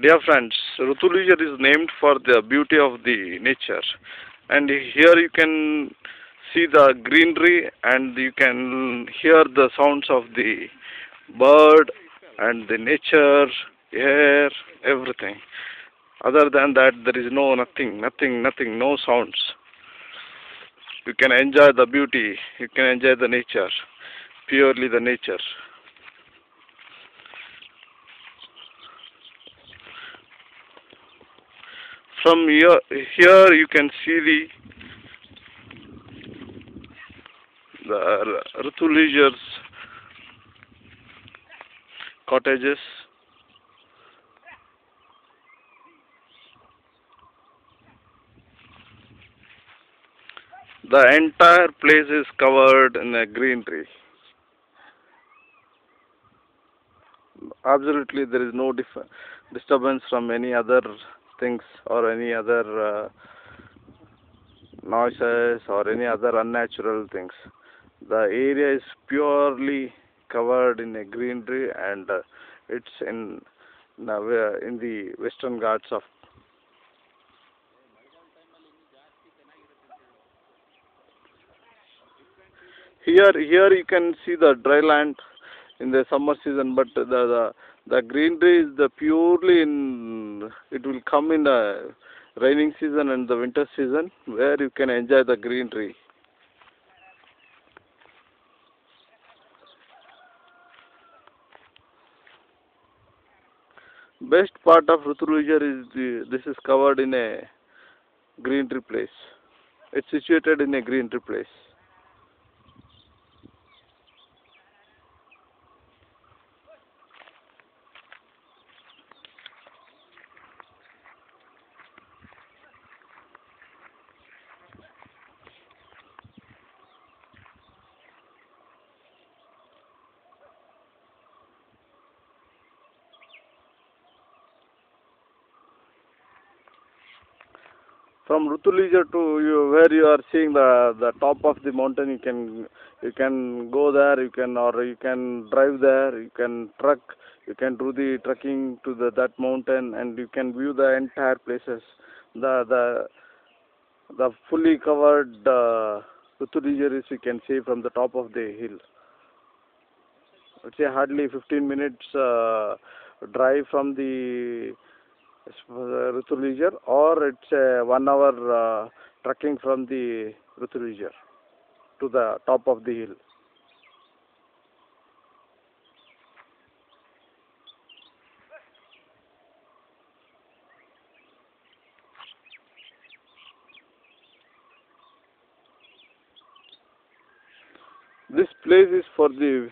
Dear friends, Rutulizar is named for the beauty of the nature, and here you can see the greenery and you can hear the sounds of the bird and the nature, air, everything. Other than that, there is nothing, no sounds. You can enjoy the beauty, you can enjoy the nature, purely the nature. From here you can see the Rutulizar's cottages. The entire place is covered in a greenery. Absolutely, there is no disturbance from any other things or any other noises or any other unnatural things. The area is purely covered in a greenery, and it's in the Western Ghats of. Here you can see the dry land in the summer season, but the greenery is the purely in. It will come in the raining season and the winter season, where you can enjoy the greenery. Best part of Rutulizar is this is covered in a greenery place. It's situated in a greenery place. From Rutulizar to where you are seeing the top of the mountain, you can go there, you can drive there, you can truck, you can do the trekking to that mountain, and you can view the entire places. The the fully covered Rutulizar is, you can see from the top of the hill. It's a hardly 15 minutes drive from the Rutulizar, or it's a 1 hour trekking from the Rutulizar to the top of the hill. This place is for the